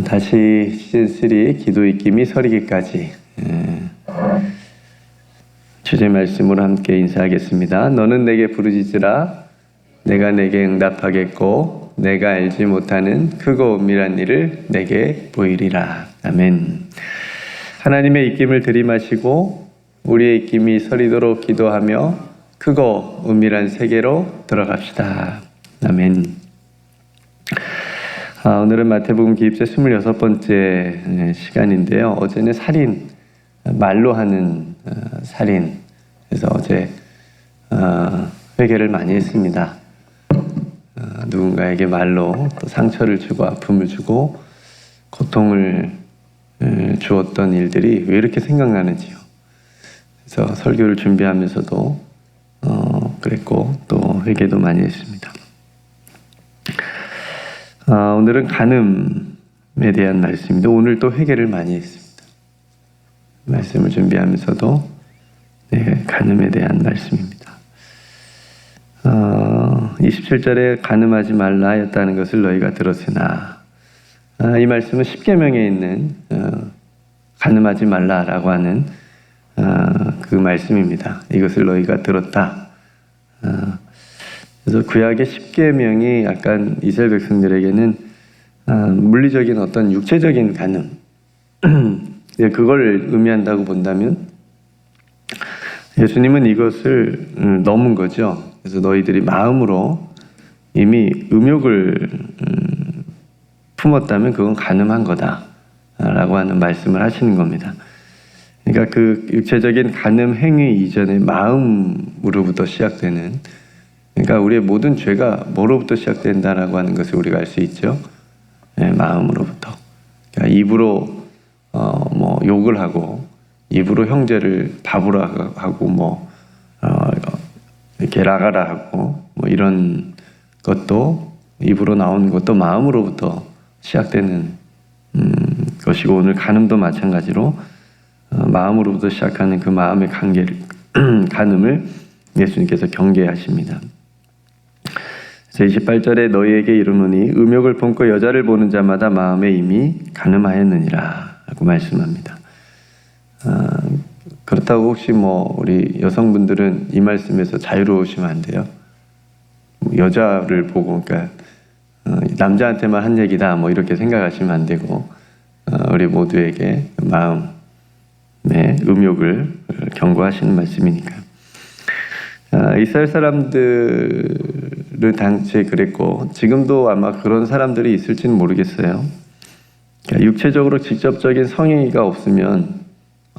다시 시즌3 기도 읽기 설이기까지 주제 말씀으로 함께 인사하겠습니다. 너는 내게 부르짖으라 내가 내게 응답하겠고 내가 알지 못하는 크고 은밀한 일을 내게 보이리라. 아멘. 하나님의 입김을 들이마시고 우리의 입김이 서리도록 기도하며 크고 은밀한 세계로 들어갑시다. 아멘. 오늘은 마태복음 기입자 26번째 시간인데요. 어제는 살인, 말로 하는 살인. 그래서 어제 회개를 많이 했습니다. 누군가에게 말로 또 상처를 주고 아픔을 주고 고통을 주었던 일들이 왜 이렇게 생각나는지요. 그래서 설교를 준비하면서도 그랬고 또 회개도 많이 했습니다. 오늘은 간음에 대한 말씀인데 오늘 또 회개를 많이 했습니다. 말씀을 준비하면서도 간음에 대한 말씀입니다. 27절에 간음하지 말라 하였다는 것을 너희가 들었으나 이 말씀은 십계명에 있는 간음하지 말라라고 하는 그 말씀입니다. 이것을 너희가 들었다. 그래서 구약의 십계명이 약간 이스라엘 백성들에게는 물리적인 어떤 육체적인 간음 그걸 의미한다고 본다면 예수님은 이것을 넘은 거죠. 그래서 너희들이 마음으로 이미 음욕을 품었다면 그건 간음한 거다 라고 하는 말씀을 하시는 겁니다. 그러니까 그 육체적인 간음 행위 이전에 마음으로부터 시작되는, 그러니까 우리의 모든 죄가 뭐로부터 시작된다라고 하는 것을 우리가 알 수 있죠. 마음으로부터. 그러니까 입으로 욕을 하고 입으로 형제를 바보라 하고 이렇게 라가라 하고 이런 것도 입으로 나오는 것도 마음으로부터 시작되는 것이고, 오늘 간음도 마찬가지로 마음으로부터 시작하는 그 마음의 간음을 예수님께서 경계하십니다. 28절에 너희에게 이르노니 음욕을 품고 여자를 보는 자마다 마음에 이미 간음하였느니라 라고 말씀합니다. 그렇다고 혹시 우리 여성분들은 이 말씀에서 자유로우시면 안 돼요. 여자를 보고 그러니까 남자한테만 한 얘기다 이렇게 생각하시면 안 되고, 우리 모두에게 마음의 음욕을 경고하시는 말씀이니까요. 이스라엘 사람들은 당시에 그랬고 지금도 아마 그런 사람들이 있을지는 모르겠어요. 그러니까 육체적으로 직접적인 성행위가 없으면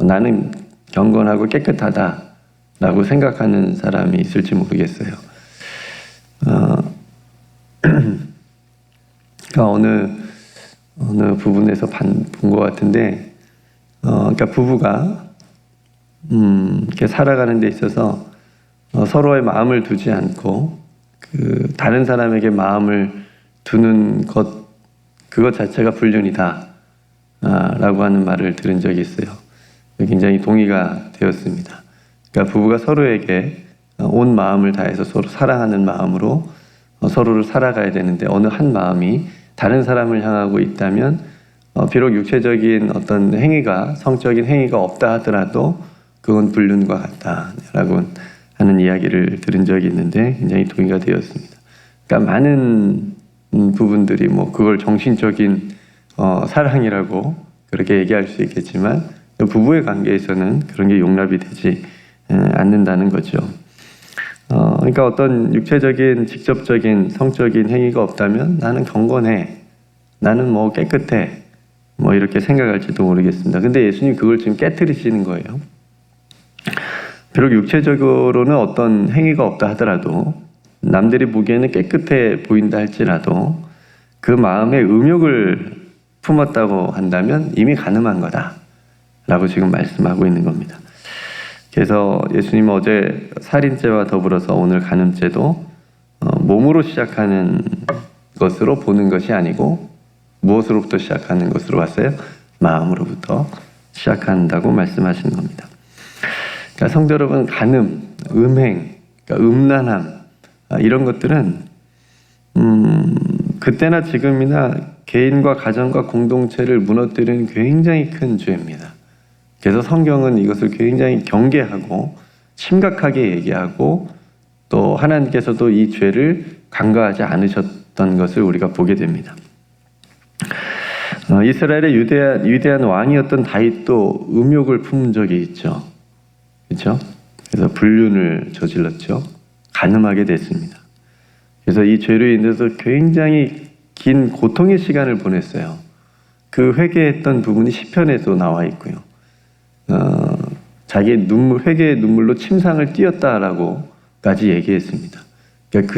나는 경건하고 깨끗하다라고 생각하는 사람이 있을지 모르겠어요. 그러니까 어느 부분에서 본 것 같은데, 그러니까 부부가 이렇게 살아가는 데 있어서 서로의 마음을 두지 않고 다른 사람에게 마음을 두는 그것 자체가 불륜이다 라고 하는 말을 들은 적이 있어요. 굉장히 동의가 되었습니다. 그러니까 부부가 서로에게 온 마음을 다해서 서로 사랑하는 마음으로 서로를 살아가야 되는데, 어느 한 마음이 다른 사람을 향하고 있다면 비록 육체적인 어떤 행위가, 성적인 행위가 없다 하더라도 그건 불륜과 같다라고 하는 이야기를 들은 적이 있는데 굉장히 동의가 되었습니다. 그러니까 많은 부분들이 그걸 정신적인 사랑이라고 그렇게 얘기할 수 있겠지만 부부의 관계에서는 그런 게 용납이 되지 않는다는 거죠. 그러니까 어떤 육체적인 직접적인 성적인 행위가 없다면 나는 경건해, 나는 깨끗해 이렇게 생각할지도 모르겠습니다. 근데 예수님 그걸 지금 깨트리시는 거예요. 비록 육체적으로는 어떤 행위가 없다 하더라도, 남들이 보기에는 깨끗해 보인다 할지라도 그 마음에 음욕을 품었다고 한다면 이미 간음한 거다 라고 지금 말씀하고 있는 겁니다. 그래서 예수님은 어제 살인죄와 더불어서 오늘 간음죄도 몸으로 시작하는 것으로 보는 것이 아니고 무엇으로부터 시작하는 것으로 왔어요? 마음으로부터 시작한다고 말씀하시는 겁니다. 그러니까 성도 여러분, 간음, 음행, 그러니까 음란함 이런 것들은 그때나 지금이나 개인과 가정과 공동체를 무너뜨리는 굉장히 큰 죄입니다. 그래서 성경은 이것을 굉장히 경계하고 심각하게 얘기하고 또 하나님께서도 이 죄를 간과하지 않으셨던 것을 우리가 보게 됩니다. 이스라엘의 위대한 왕이었던 다윗도 음욕을 품은 적이 있죠. 그렇죠? 그래서 불륜을 저질렀죠. 간음하게 됐습니다. 그래서 이 죄로 인해서 굉장히 긴 고통의 시간을 보냈어요. 그 회개했던 부분이 시편에도 나와 있고요. 자기의 회개의 눈물로 침상을 띄었다라고까지 얘기했습니다. 그러니까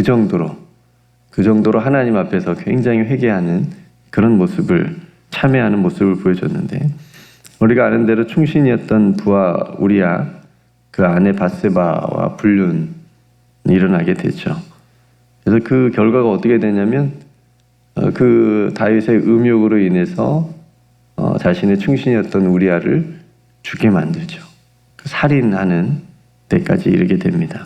그 정도로 하나님 앞에서 굉장히 회개하는 그런 모습을 참회하는 모습을 보여줬는데, 우리가 아는 대로 충신이었던 부하 우리야 그 아내 밧세바와 불륜이 일어나게 되죠. 그래서 그 결과가 어떻게 되냐면 그 다윗의 음욕으로 인해서 자신의 충신이었던 우리야를 죽게 만들죠. 살인하는 데까지 이르게 됩니다.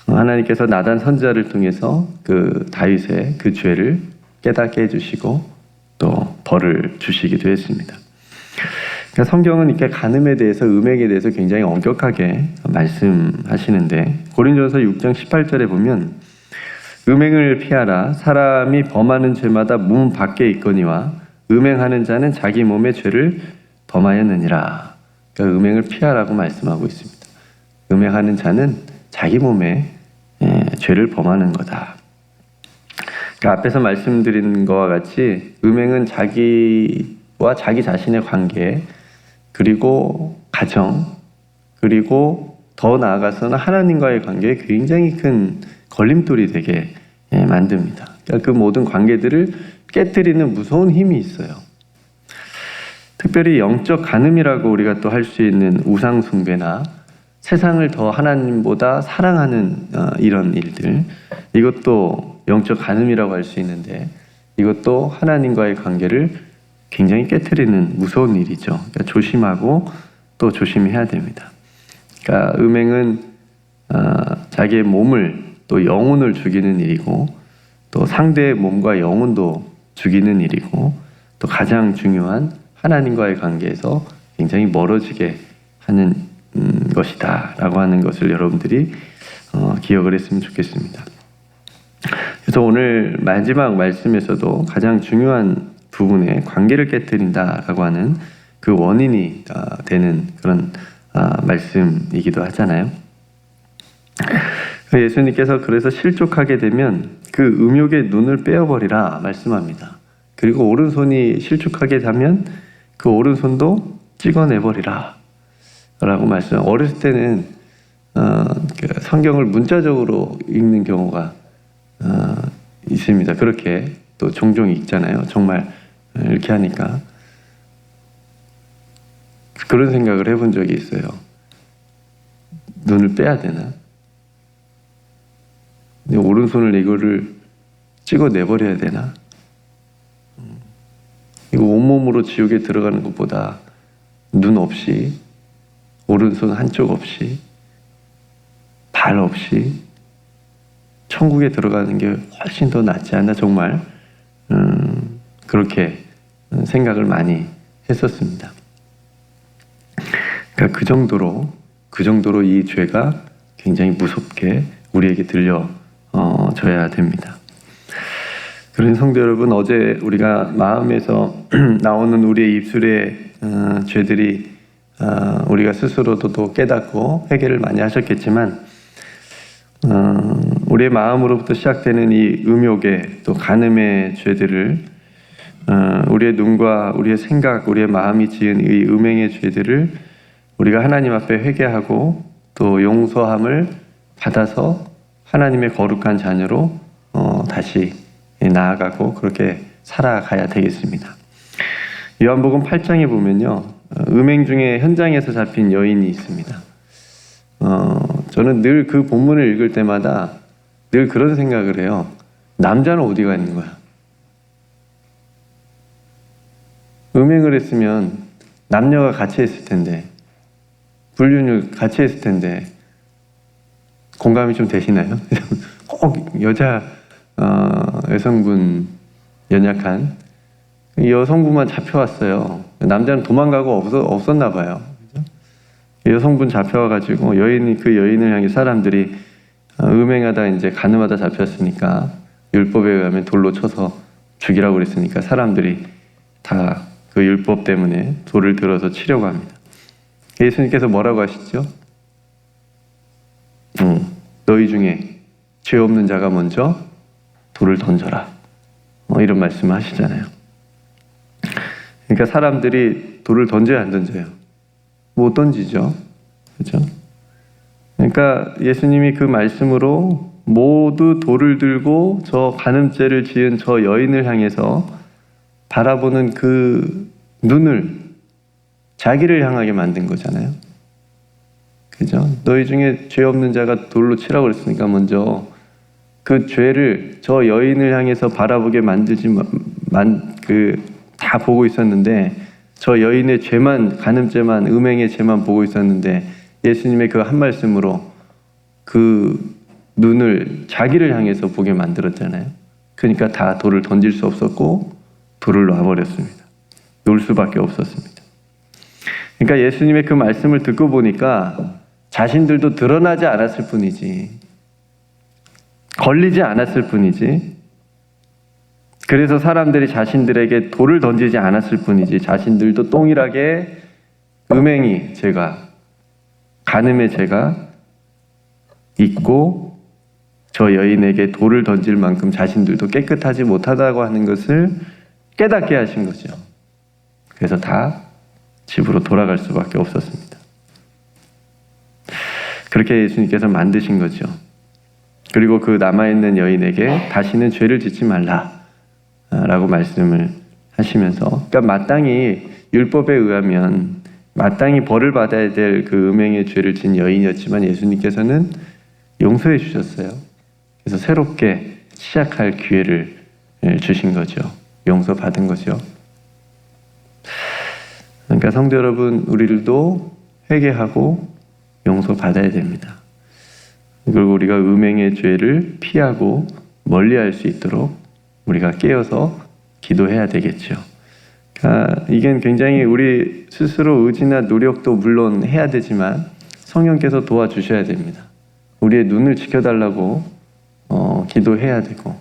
하나님께서 나단 선지자를 통해서 그 다윗의 그 죄를 깨닫게 해주시고 또 벌을 주시기도 했습니다. 그러니까 성경은 이렇게 간음에 대해서, 음행에 대해서 굉장히 엄격하게 말씀하시는데, 고린도전서 6장 18절에 보면 음행을 피하라. 사람이 범하는 죄마다 몸 밖에 있거니와 음행하는 자는 자기 몸의 죄를 범하였느니라. 그러니까 음행을 피하라고 말씀하고 있습니다. 음행하는 자는 자기 몸에 죄를 범하는 거다. 그러니까 앞에서 말씀드린 것과 같이 음행은 자기와 자기 자신의 관계, 그리고 가정, 그리고 더 나아가서는 하나님과의 관계에 굉장히 큰 걸림돌이 되게 만듭니다. 그러니까 그 모든 관계들을 깨뜨리는 무서운 힘이 있어요. 특별히 영적 간음이라고 우리가 또 할 수 있는 우상 숭배나 세상을 더 하나님보다 사랑하는 이런 일들, 이것도 영적 간음이라고 할 수 있는데, 이것도 하나님과의 관계를 굉장히 깨트리는 무서운 일이죠. 그러니까 조심하고 또 조심해야 됩니다. 그러니까 음행은 자기의 몸을 또 영혼을 죽이는 일이고, 또 상대의 몸과 영혼도 죽이는 일이고, 또 가장 중요한 하나님과의 관계에서 굉장히 멀어지게 하는 것이다 라고 하는 것을 여러분들이 기억을 했으면 좋겠습니다. 그래서 오늘 마지막 말씀에서도 가장 중요한 부분에 관계를 깨뜨린다라고 하는 그 원인이 되는 그런 말씀이기도 하잖아요. 예수님께서 그래서 실족하게 되면 그 음욕의 눈을 빼어버리라 말씀합니다. 그리고 오른손이 실족하게 되면 그 오른손도 찍어내버리라 라고 말씀. 어렸을 때는 성경을 문자적으로 읽는 경우가 있습니다. 그렇게 또 종종 읽잖아요. 정말 이렇게 하니까 그런 생각을 해본 적이 있어요. 눈을 빼야 되나? 오른손을 이거를 찍어내버려야 되나? 이거 온몸으로 지옥에 들어가는 것보다 눈 없이, 오른손 한쪽 없이, 발 없이 천국에 들어가는 게 훨씬 더 낫지 않나, 정말 그렇게 생각을 많이 했었습니다. 그러니까 그 정도로 이 죄가 굉장히 무섭게 우리에게 들려져야 됩니다. 그런 성도 여러분, 어제 우리가 마음에서 나오는 우리의 입술의 죄들이 우리가 스스로도 또 깨닫고 회개를 많이 하셨겠지만, 우리의 마음으로부터 시작되는 이 음욕의 또 간음의 죄들을, 우리의 눈과 우리의 생각, 우리의 마음이 지은 이 음행의 죄들을 우리가 하나님 앞에 회개하고 또 용서함을 받아서 하나님의 거룩한 자녀로 다시 나아가고 그렇게 살아가야 되겠습니다. 요한복음 8장에 보면요, 음행 중에 현장에서 잡힌 여인이 있습니다. 저는 늘 그 본문을 읽을 때마다 늘 그런 생각을 해요. 남자는 어디가 있는 거야? 음행을 했으면 남녀가 같이 했을 텐데, 불륜을 같이 했을 텐데, 공감이 좀 되시나요? 꼭 여자 여성분 연약한 여성분만 잡혀왔어요. 남자는 도망가고 없었나 봐요. 여성분 잡혀와가지고 그 여인을 향해 사람들이 음행하다 이제 간음하다 잡혔으니까 율법에 의하면 돌로 쳐서 죽이라고 그랬으니까 사람들이 다 그 율법 때문에 돌을 들어서 치려고 합니다. 예수님께서 뭐라고 하시죠? 너희 중에 죄 없는 자가 먼저 돌을 던져라. 이런 말씀을 하시잖아요. 그러니까 사람들이 돌을 던져야 안 던져요? 못 던지죠. 그렇죠? 그러니까 예수님이 그 말씀으로 모두 돌을 들고 저 간음죄를 지은 저 여인을 향해서 바라보는 그 눈을 자기를 향하게 만든 거잖아요. 그죠? 너희 중에 죄 없는 자가 돌로 치라고 그랬으니까 먼저 그 죄를 저 여인을 향해서 바라보게 다 보고 있었는데 저 여인의 죄만, 간음죄만, 음행의 죄만 보고 있었는데 예수님의 그 한 말씀으로 그 눈을 자기를 향해서 보게 만들었잖아요. 그러니까 다 돌을 던질 수 없었고 돌을 놔버렸습니다. 놓을 수밖에 없었습니다. 그러니까 예수님의 그 말씀을 듣고 보니까 자신들도 드러나지 않았을 뿐이지, 걸리지 않았을 뿐이지, 그래서 사람들이 자신들에게 돌을 던지지 않았을 뿐이지 자신들도 동일하게 음행의 죄가, 간음의 죄가 있고 저 여인에게 돌을 던질 만큼 자신들도 깨끗하지 못하다고 하는 것을 깨닫게 하신 거죠. 그래서 다 집으로 돌아갈 수밖에 없었습니다. 그렇게 예수님께서 만드신 거죠. 그리고 그 남아있는 여인에게 다시는 죄를 짓지 말라 라고 말씀을 하시면서, 그러니까 마땅히 율법에 의하면 마땅히 벌을 받아야 될 그 음행의 죄를 진 여인이었지만 예수님께서는 용서해 주셨어요. 그래서 새롭게 시작할 기회를 주신 거죠. 용서받은 거죠. 그러니까 성도 여러분, 우리들도 회개하고 용서받아야 됩니다. 그리고 우리가 음행의 죄를 피하고 멀리할 수 있도록 우리가 깨어서 기도해야 되겠죠. 그러니까 이게 굉장히 우리 스스로 의지나 노력도 물론 해야 되지만 성령께서 도와주셔야 됩니다. 우리의 눈을 지켜달라고 기도해야 되고,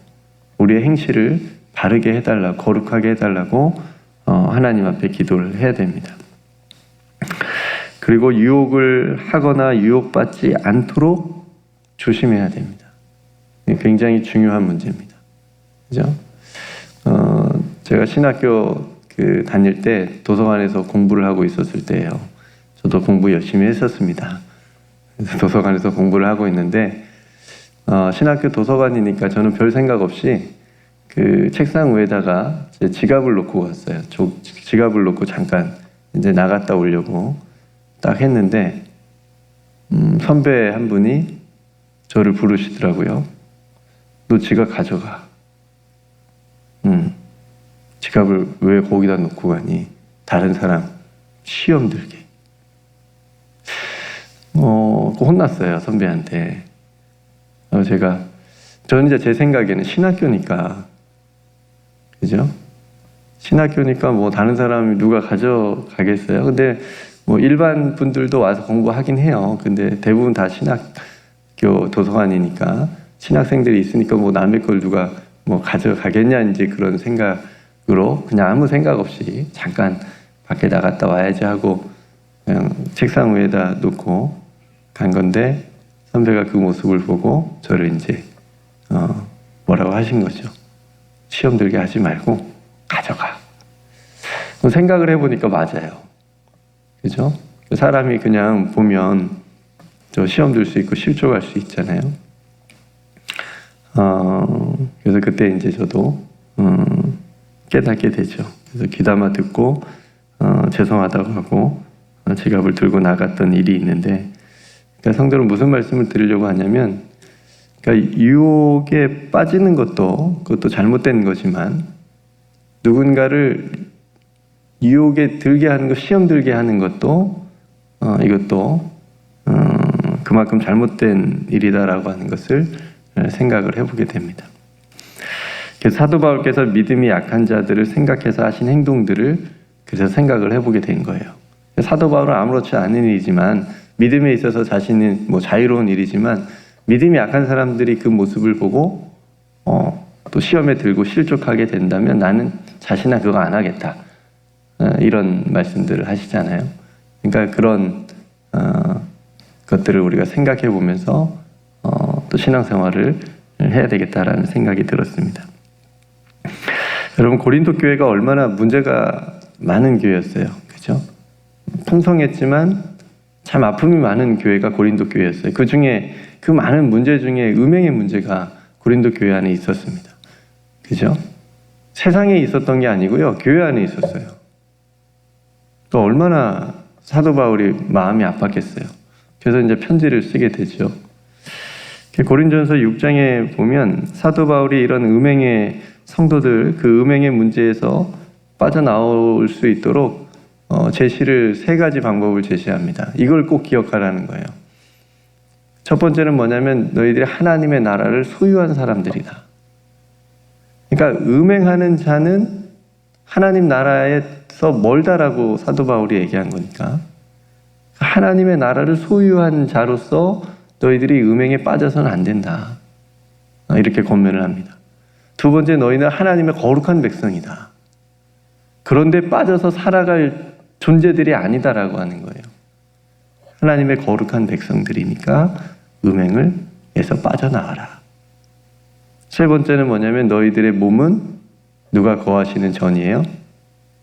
우리의 행실을 바르게 해달라고, 거룩하게 해달라고 하나님 앞에 기도를 해야 됩니다. 그리고 유혹을 하거나 유혹받지 않도록 조심해야 됩니다. 굉장히 중요한 문제입니다. 그죠? 제가 신학교 다닐 때 도서관에서 공부를 하고 있었을 때예요. 저도 공부 열심히 했었습니다. 그래서 도서관에서 공부를 하고 있는데 신학교 도서관이니까 저는 별 생각 없이 그 책상 위에다가 제 지갑을 놓고 갔어요. 지갑을 놓고 잠깐 이제 나갔다 오려고 딱 했는데 선배 한 분이 저를 부르시더라고요. 너 지갑 가져가. 지갑을 왜 거기다 놓고 가니? 다른 사람 시험 들게. 혼났어요, 선배한테. 저는 이제 제 생각에는 신학교니까, 그죠? 신학교니까 뭐 다른 사람이 누가 가져가겠어요? 근데 뭐 일반 분들도 와서 공부하긴 해요. 근데 대부분 다 신학교 도서관이니까 신학생들이 있으니까 뭐 남의 걸 누가 뭐 가져가겠냐, 이제 그런 생각으로 그냥 아무 생각 없이 잠깐 밖에 나갔다 와야지 하고 그냥 책상 위에다 놓고 간 건데, 선배가 그 모습을 보고 저를 이제 뭐라고 하신 거죠. 시험 들게 하지 말고 가져가. 생각을 해보니까 맞아요. 그죠? 사람이 그냥 보면 저 시험 들 수 있고 실족할 수 있잖아요. 그래서 그때 이제 저도 깨닫게 되죠. 그래서 귀담아 듣고 죄송하다고 하고 지갑을 들고 나갔던 일이 있는데, 그러니까 성도는 무슨 말씀을 드리려고 하냐면, 그러니까 유혹에 빠지는 그것도 잘못된 거지만, 누군가를 유혹에 들게 하는 것, 시험 들게 하는 것도 이것도 그만큼 잘못된 일이다라고 하는 것을 생각을 해보게 됩니다. 그래서 사도 바울께서 믿음이 약한 자들을 생각해서 하신 행동들을 그래서 생각을 해보게 된 거예요. 사도 바울은 아무렇지 않은 일이지만, 믿음에 있어서 자신은 자유로운 일이지만, 믿음이 약한 사람들이 그 모습을 보고 또 시험에 들고 실족하게 된다면 나는 자신은 그거 안 하겠다, 이런 말씀들을 하시잖아요. 그러니까 그런 것들을 우리가 생각해 보면서 또 신앙생활을 해야 되겠다라는 생각이 들었습니다. 여러분, 고린도 교회가 얼마나 문제가 많은 교회였어요. 그죠? 풍성했지만 참 아픔이 많은 교회가 고린도 교회였어요. 그 중에 그 많은 문제 중에 음행의 문제가 고린도 교회 안에 있었습니다. 그죠? 세상에 있었던 게 아니고요, 교회 안에 있었어요. 또 얼마나 사도 바울이 마음이 아팠겠어요. 그래서 이제 편지를 쓰게 되죠. 고린전서 6장에 보면 사도 바울이 이런 음행의 성도들, 그 음행의 문제에서 빠져나올 수 있도록 제시를 3가지 방법을 제시합니다. 이걸 꼭 기억하라는 거예요. 첫 번째는 뭐냐면 너희들이 하나님의 나라를 소유한 사람들이다. 그러니까 음행하는 자는 하나님 나라에서 멀다라고 사도 바울이 얘기한 거니까, 하나님의 나라를 소유한 자로서 너희들이 음행에 빠져서는 안 된다, 이렇게 권면을 합니다. 두 번째, 너희는 하나님의 거룩한 백성이다. 그런데 빠져서 살아갈 존재들이 아니다라고 하는 거예요. 하나님의 거룩한 백성들이니까 음행을 해서 빠져나가라. 세 번째는 뭐냐면 너희들의 몸은 누가 거하시는 전이에요?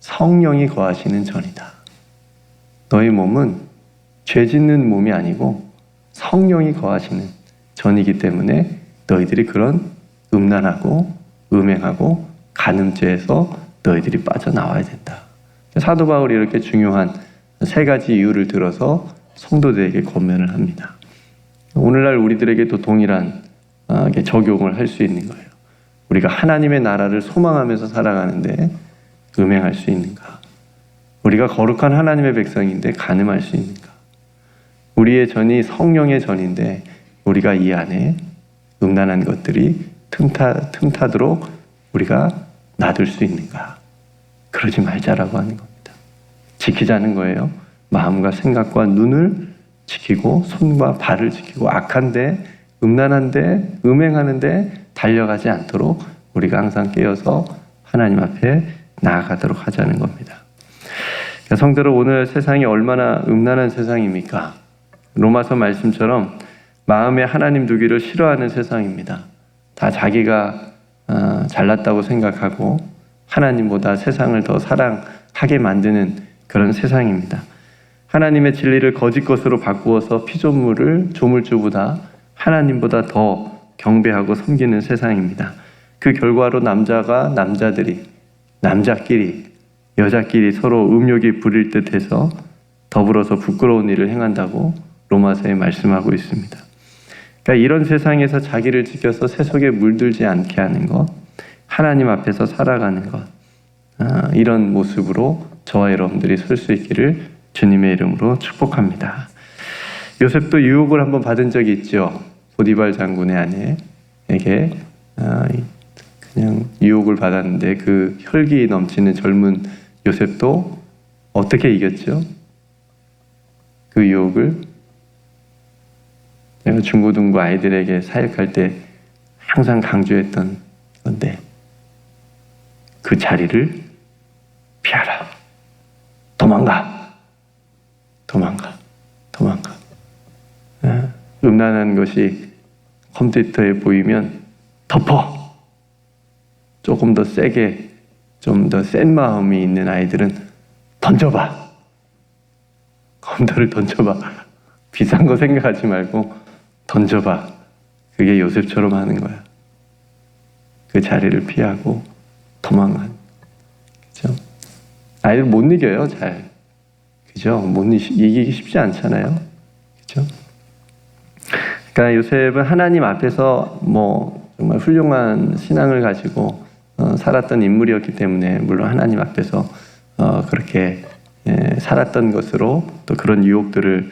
성령이 거하시는 전이다. 너희 몸은 죄 짓는 몸이 아니고 성령이 거하시는 전이기 때문에 너희들이 그런 음란하고 음행하고 간음죄에서 너희들이 빠져나와야 된다. 사도 바울이 이렇게 중요한 3가지 이유를 들어서 성도들에게 권면을 합니다. 오늘날 우리들에게도 동일한 적용을 할 수 있는 거예요. 우리가 하나님의 나라를 소망하면서 살아가는데 음행할 수 있는가? 우리가 거룩한 하나님의 백성인데 간음할 수 있는가? 우리의 전이 성령의 전인데 우리가 이 안에 음란한 것들이 틈타도록 우리가 놔둘 수 있는가? 그러지 말자라고 하는 겁니다. 지키자는 거예요. 마음과 생각과 눈을 지키고 손과 발을 지키고 악한데, 음란한데, 음행하는데 달려가지 않도록 우리가 항상 깨어서 하나님 앞에 나아가도록 하자는 겁니다. 성도들, 오늘 세상이 얼마나 음란한 세상입니까? 로마서 말씀처럼 마음에 하나님 두기를 싫어하는 세상입니다. 다 자기가 잘났다고 생각하고 하나님보다 세상을 더 사랑하게 만드는 그런 세상입니다. 하나님의 진리를 거짓 것으로 바꾸어서 피조물을 조물주보다 하나님보다 더 경배하고 섬기는 세상입니다. 그 결과로 남자끼리 여자끼리 서로 음욕이 부릴 듯해서 더불어서 부끄러운 일을 행한다고 로마서에 말씀하고 있습니다. 그러니까 이런 세상에서 자기를 지켜서 세속에 물들지 않게 하는 것, 하나님 앞에서 살아가는 것, 이런 모습으로 저와 여러분들이 설 수 있기를 주님의 이름으로 축복합니다. 요셉도 유혹을 한번 받은 적이 있죠. 보디발 장군의 아내에게 그냥 유혹을 받았는데 그 혈기 넘치는 젊은 요셉도 어떻게 이겼죠? 그 유혹을 내가 중고등부 아이들에게 사역할 때 항상 강조했던 건데, 그 자리를 피하라. 도망가. 음란한 것이 컴퓨터에 보이면 덮어. 조금 더 세게, 좀 더 센 마음이 있는 아이들은 던져봐. 컴퓨터를 던져봐. 비싼 거 생각하지 말고 던져봐. 그게 요셉처럼 하는 거야. 그 자리를 피하고 도망간. 그죠? 아이들 못 이겨요, 잘. 그죠? 이기기 쉽지 않잖아요. 그죠? 그러니까 요셉은 하나님 앞에서 정말 훌륭한 신앙을 가지고 살았던 인물이었기 때문에, 물론 하나님 앞에서 그렇게 살았던 것으로 또 그런 유혹들을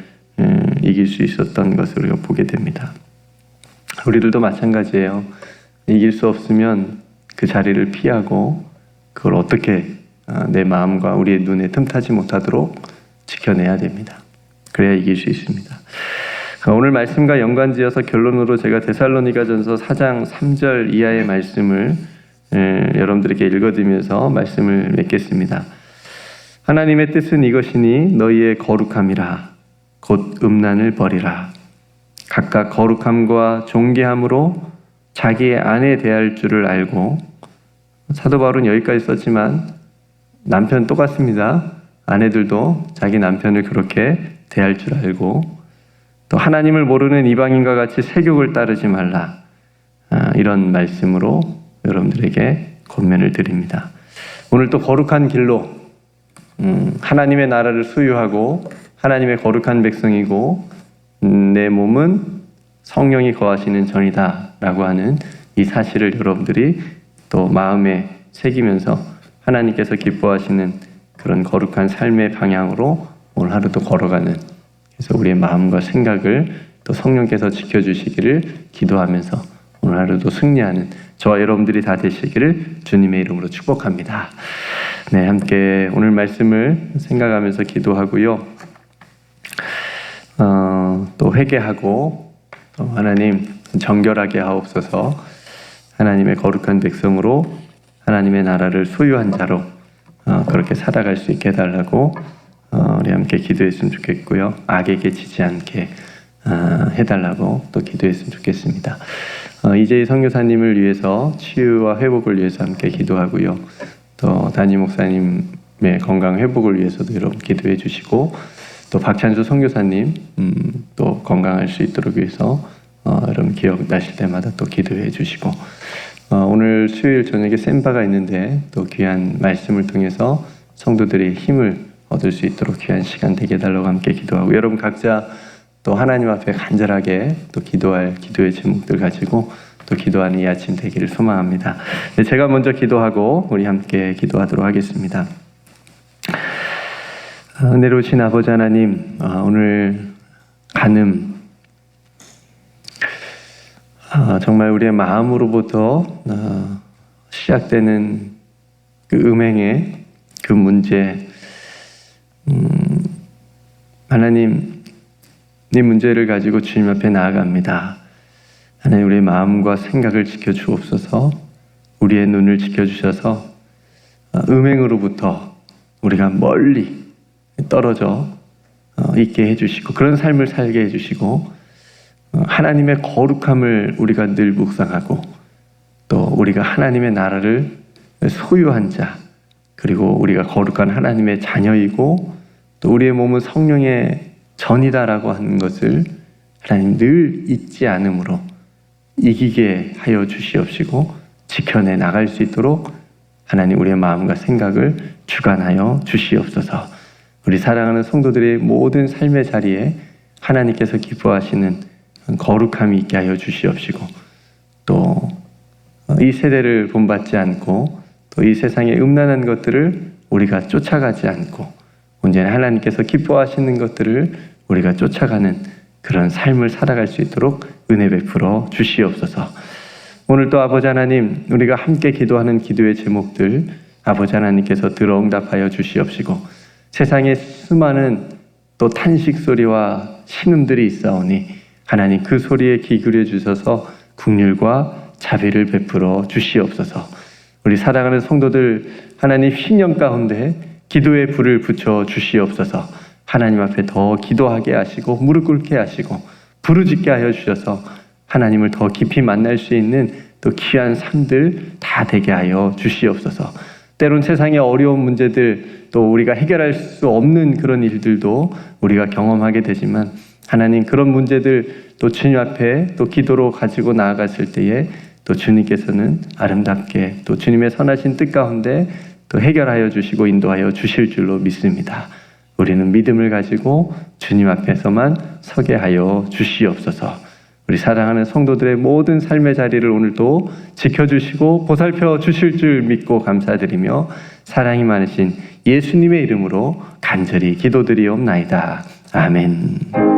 이길 수 있었던 것으로 보게 됩니다. 우리들도 마찬가지예요. 이길 수 없으면 그 자리를 피하고 그걸 어떻게 내 마음과 우리의 눈에 틈타지 못하도록 지켜내야 됩니다. 그래야 이길 수 있습니다. 오늘 말씀과 연관지어서 결론으로 제가 데살로니가전서 4장 3절 이하의 말씀을 여러분들에게 읽어드리면서 말씀을 맺겠습니다. 하나님의 뜻은 이것이니 너희의 거룩함이라 곧 음란을 버리라. 각각 거룩함과 존귀함으로 자기의 아내 대할 줄을 알고, 사도 바울은 여기까지 썼지만 남편 똑같습니다. 아내들도 자기 남편을 그렇게 대할 줄 알고, 또 하나님을 모르는 이방인과 같이 세욕을 따르지 말라. 이런 말씀으로 여러분들에게 권면을 드립니다. 오늘 또 거룩한 길로 하나님의 나라를 소유하고 하나님의 거룩한 백성이고 내 몸은 성령이 거하시는 전이다 라고 하는 이 사실을 여러분들이 또 마음에 새기면서 하나님께서 기뻐하시는 그런 거룩한 삶의 방향으로 오늘 하루도 걸어가는, 그래서 우리의 마음과 생각을 또 성령께서 지켜주시기를 기도하면서 오늘 하루도 승리하는 저와 여러분들이 다 되시기를 주님의 이름으로 축복합니다. 네, 함께 오늘 말씀을 생각하면서 기도하고요. 또 회개하고 또 하나님 정결하게 하옵소서. 하나님의 거룩한 백성으로 하나님의 나라를 소유한 자로 그렇게 살아갈 수 있게 해달라고 우리 함께 기도했으면 좋겠고요. 악에게 지지 않게 해달라고 또 기도했으면 좋겠습니다. 이재희 선교사님을 위해서 치유와 회복을 위해서 함께 기도하고요. 또 담임 목사님의 건강 회복을 위해서도 여러분 기도해 주시고, 또 박찬수 선교사님 또 건강할 수 있도록 위해서 여러분 기억나실 때마다 또 기도해 주시고, 오늘 수요일 저녁에 샘바가 있는데 또 귀한 말씀을 통해서 성도들이 힘을 얻을 수 있도록 귀한 시간 되게 해달라고 함께 기도하고, 여러분 각자 또 하나님 앞에 간절하게 또 기도할 기도의 제목들 가지고 또 기도하는 이 아침 되기를 소망합니다. 네, 제가 먼저 기도하고 우리 함께 기도하도록 하겠습니다. 은혜로우신 아버지 하나님, 오늘 간음, 정말 우리의 마음으로부터 시작되는 그 음행의 그 문제, 하나님 이 문제를 가지고 주님 앞에 나아갑니다. 하나님, 우리의 마음과 생각을 지켜주옵소서. 우리의 눈을 지켜주셔서 음행으로부터 우리가 멀리 떨어져 있게 해주시고 그런 삶을 살게 해주시고, 하나님의 거룩함을 우리가 늘 묵상하고 또 우리가 하나님의 나라를 소유한 자, 그리고 우리가 거룩한 하나님의 자녀이고 또 우리의 몸은 성령의 전이다라고 하는 것을 하나님 늘 잊지 않음으로 이기게 하여 주시옵시고 지켜내 나갈 수 있도록 하나님 우리의 마음과 생각을 주관하여 주시옵소서. 우리 사랑하는 성도들의 모든 삶의 자리에 하나님께서 기뻐하시는 거룩함이 있게 하여 주시옵시고, 또 이 세대를 본받지 않고 또 이 세상의 음란한 것들을 우리가 쫓아가지 않고 언제나 하나님께서 기뻐하시는 것들을 우리가 쫓아가는 그런 삶을 살아갈 수 있도록 은혜 베풀어 주시옵소서. 오늘 또 아버지 하나님, 우리가 함께 기도하는 기도의 제목들 아버지 하나님께서 들어응답하여 주시옵시고, 세상에 수많은 또 탄식 소리와 신음들이 있사오니 하나님 그 소리에 귀 기울여 주셔서 긍휼과 자비를 베풀어 주시옵소서. 우리 사랑하는 성도들 하나님 신령 가운데 기도의 불을 붙여 주시옵소서. 하나님 앞에 더 기도하게 하시고 무릎 꿇게 하시고 부르짖게 하여 주셔서 하나님을 더 깊이 만날 수 있는 또 귀한 삶들 다 되게 하여 주시옵소서. 때론 세상의 어려운 문제들, 또 우리가 해결할 수 없는 그런 일들도 우리가 경험하게 되지만 하나님 그런 문제들 또 주님 앞에 또 기도로 가지고 나아갔을 때에 또 주님께서는 아름답게 또 주님의 선하신 뜻 가운데 또 해결하여 주시고 인도하여 주실 줄로 믿습니다. 우리는 믿음을 가지고 주님 앞에서만 서게 하여 주시옵소서. 우리 사랑하는 성도들의 모든 삶의 자리를 오늘도 지켜주시고 보살펴 주실 줄 믿고 감사드리며 사랑이 많으신 예수님의 이름으로 간절히 기도드리옵나이다. 아멘.